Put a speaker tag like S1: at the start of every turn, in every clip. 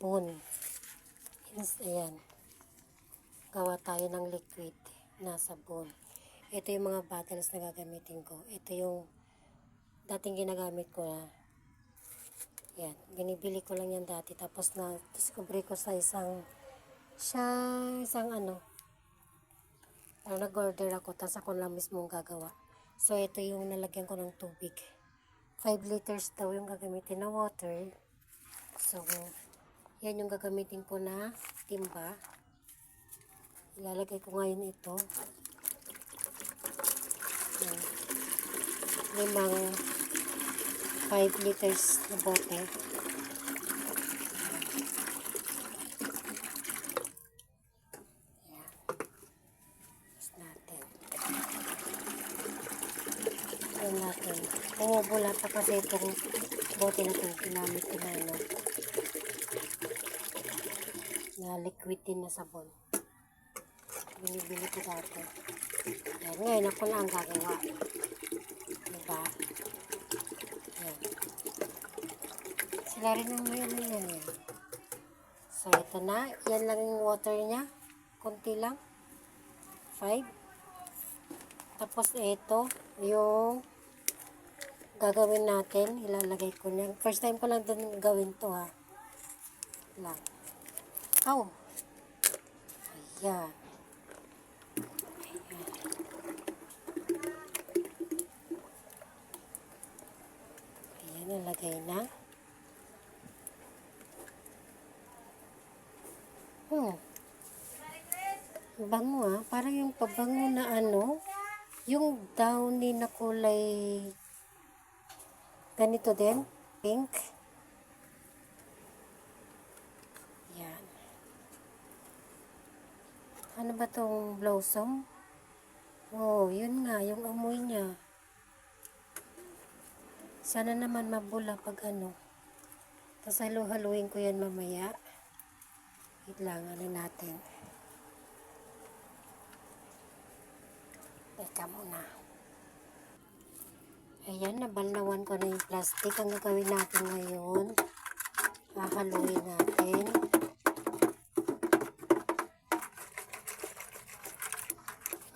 S1: sabon. Ayan. Gawa tayo ng liquid na sabon. Ito yung mga bottles na gagamitin ko. Ito yung dating ginagamit ko na. Yan. Binibili ko lang yan dati. Tapos na-discover ko sa isang nag-order ako. Tapos ako lang mismong gagawa. So, ito yung nalagyan ko ng tubig. 5 liters daw yung gagamitin na water. So, yan yung gagamitin ko na timba. Ilalagay ko ngayon ito. Yan. 5 liters na bote. Yan. Tapos natin. Yan natin. Bumubula pa kasi itong bote na itong ginamit ko na liquid din na sabon. Binibili ko dati. Yan. Ngayon ako na ang gagawa. Diba? Yan. Sila rin ang mayroon yan. So, ito na. Yan lang yung water niya. Kunti lang. 5. Tapos, ito. Yung gagawin natin. Ilalagay ko niya. First time ko lang din gawin to ha. Lang. Oh. Ayan. Ayan, nalagay na. Bango ha. Parang yung pabango na yung downy na kulay ganito din. Pink. Yan. Ano ba tong blossom? Oh, yun nga. Yung amoy niya. Sana naman mabula pag Tapos haluin ko yan mamaya. Wait lang, natin. Teka muna. Ayan, nabalnawan ko na yung plastic. Ang gagawin natin ngayon, hahaluin natin.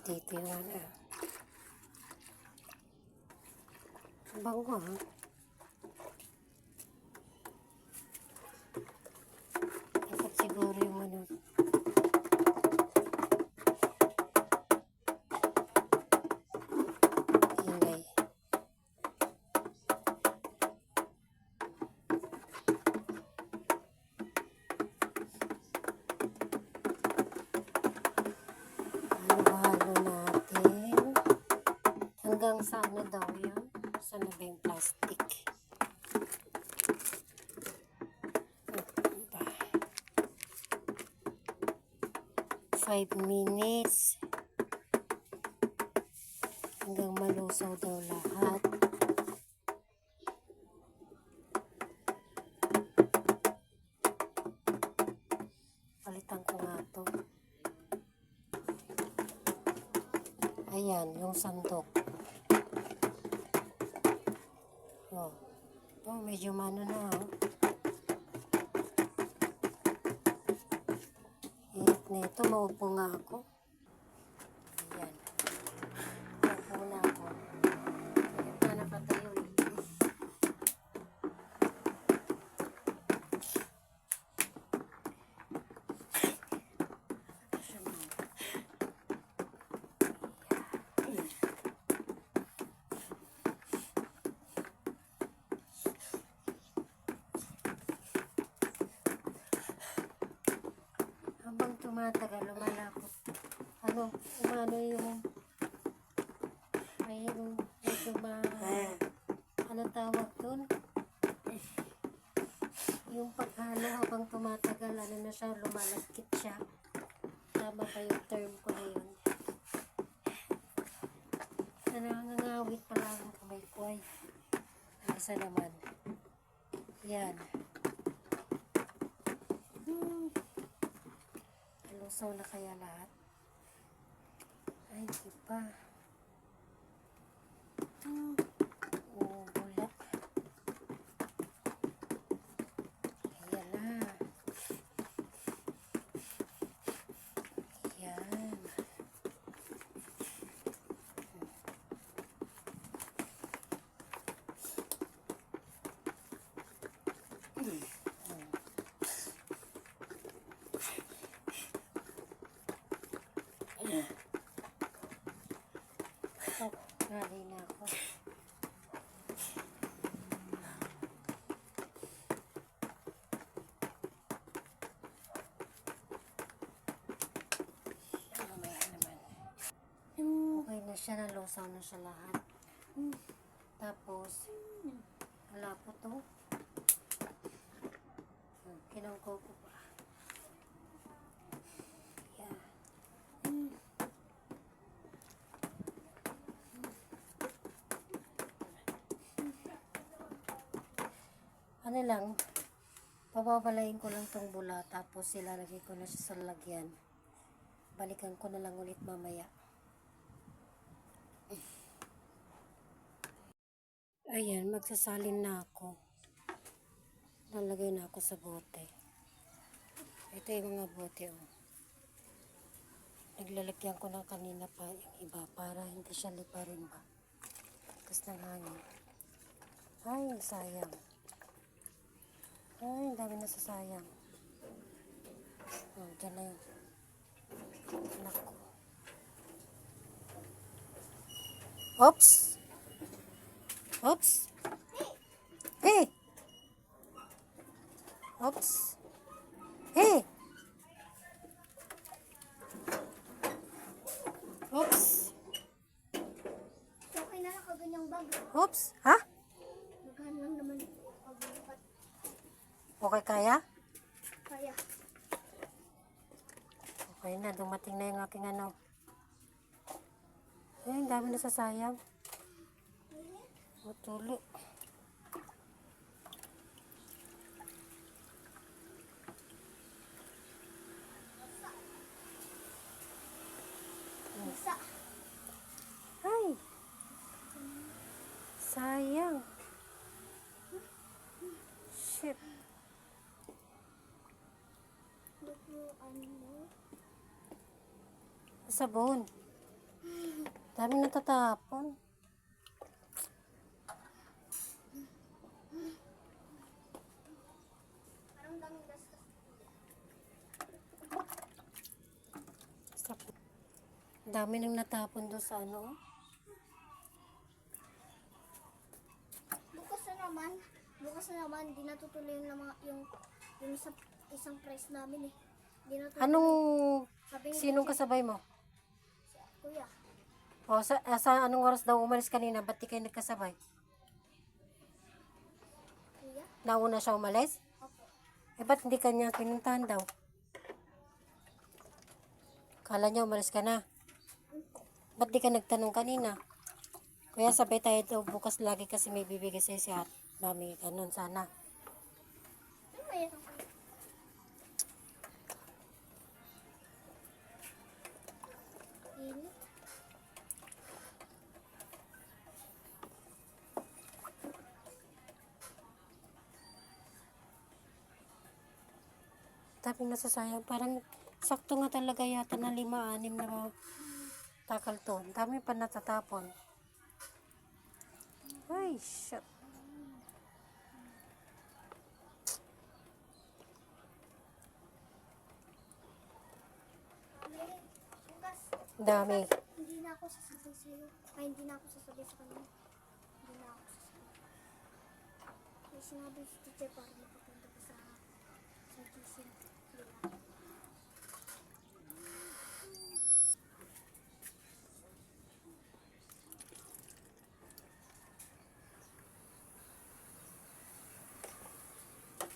S1: Dito yung bango ha. Dapat siguro yung ingay. Halo-halo natin. Hanggang sa daw yun? Saan na ba yung plastic? 5 minutes hanggang malusaw daw lahat. Palitan ko nga to. Ayan, yung sandok. Oh, medyo mano na Init na ito, maupo nga ako. Ayan. Maupo na ako. Ayan na napatayo habang tumatagal, lumalapot. Umano yung mayroong medyo tawag dun? Yung paghalo habang tumatagal, na siya, lumalagkit siya. Tama ba yung term ko na yun? Nangangawit pala ang kamay ko ay. Isa naman. Yan. Lusaw na kaya lahat? Ay, di pa. Bula. Ayan na. Oh, ready na ako. Mamaya naman. Okay na siya, nalusaw na siya lahat. Tapos, wala po to. Kinangkaw ko pa. Yan. Ano lang, pababalayin ko lang tong bula, tapos ilalagay ko na siya sa lagyan. Balikan ko na lang ulit mamaya. Ayan, magsasalin na ako. Lalagay na ako sa bote. Ito yung mga bote, oh. Naglalagyan ko na kanina pa yung iba para hindi siya liparin ba. Tapos ng hangin. Ay, sayang. Ay, ang dami na sasayang. Oh, dyan na yun. Naku. Oops! Oops! Hey! Oops! Hey! Oops!
S2: Okay na lang kaganyang bag.
S1: Oops! Ha?
S2: Maghan lang naman pagbukat.
S1: Okay kaya?
S2: Kaya.
S1: Okay na, dumating na yung aking ano. Ay, ang dami na sasayang. O, tulo.
S2: Isa.
S1: Ay! Sayang. Shit.
S2: Ano?
S1: Sabon. Dami natatapon.
S2: Parang daming gastos.
S1: Sabon. Dami nang natapon doon sa ano.
S2: Bukas na naman, di natutuloy yung, yung sa isang price namin eh. Di natutuloy.
S1: Anong,
S2: Sabi ni
S1: sinong kasabay mo?
S2: Kuya,
S1: O, sa anong oras daw umalis kanina? Ba't di kayo nagkasabay?
S2: kuya?
S1: Nauna siya umalis?
S2: Opo.
S1: Eh, ba't hindi kanya pinuntahan daw? Kala niya umalis ka na. Ba't di ka nagtanong kanina? Kaya sabay tayo daw bukas lagi kasi may bibigay sa'yo si At. Mami, ganun sana.
S2: Ano mayroon kuya? Init.
S1: Dami nasasayang. Parang sakto nga talaga yata na 5-6 na takal to. Dami pa natatapon. Ay, shit.
S2: Bukas.
S1: Dami.
S2: Hindi na ako sasabay sa'yo. Ay, hindi na ako sasabay sa kanila. Hindi na ako sasabay. May sinabi si teacher para makapunta ka sa GC.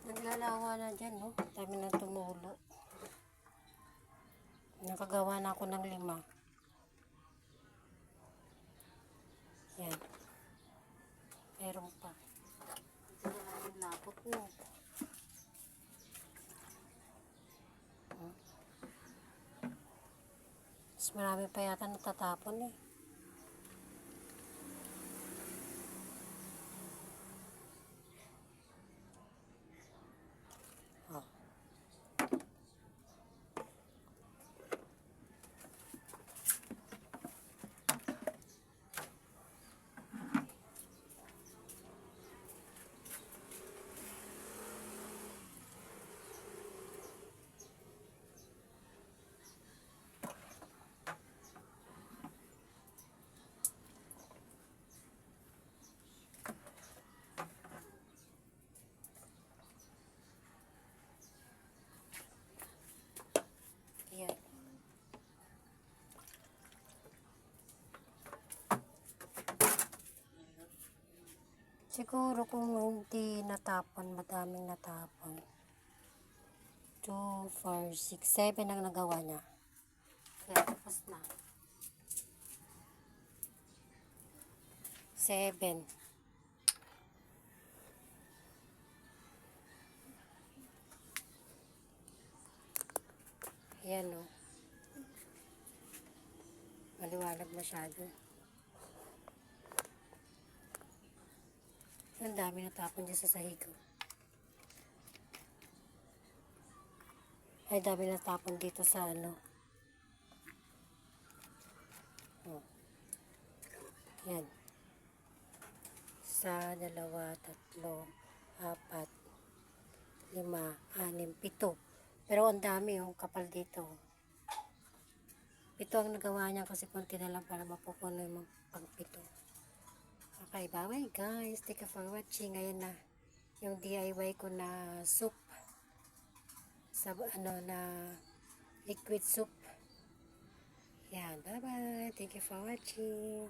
S1: Naglalawa na dyan, no? Dami na tumulo. Nakagawa na ako ng 5. Yan. Meron pa. Ito na lang yung lapot mo. Mas marami pa yata natatapon eh. Oh. Siguro kung hindi natapon, madaming natapon. 2, 4, 6, 7 ang nagawa niya. Kaya tapos na. 7. Ayan o. Maliwanag masyado. Ang dami natapon dyan sa sahig ko. Ay, dami natapon dito sa ano. Oh. Yan. 1, 2, 3, 4, 5, 6, 7. Pero ang dami yung kapal dito. 7 ang nagawa niya kasi konti na lang para mapupuno yung pang-7. Okay, bye guys. Thank you for watching. Ayan na yung DIY ko na soup. Sa na liquid soup. Yan, bye-bye. Thank you for watching.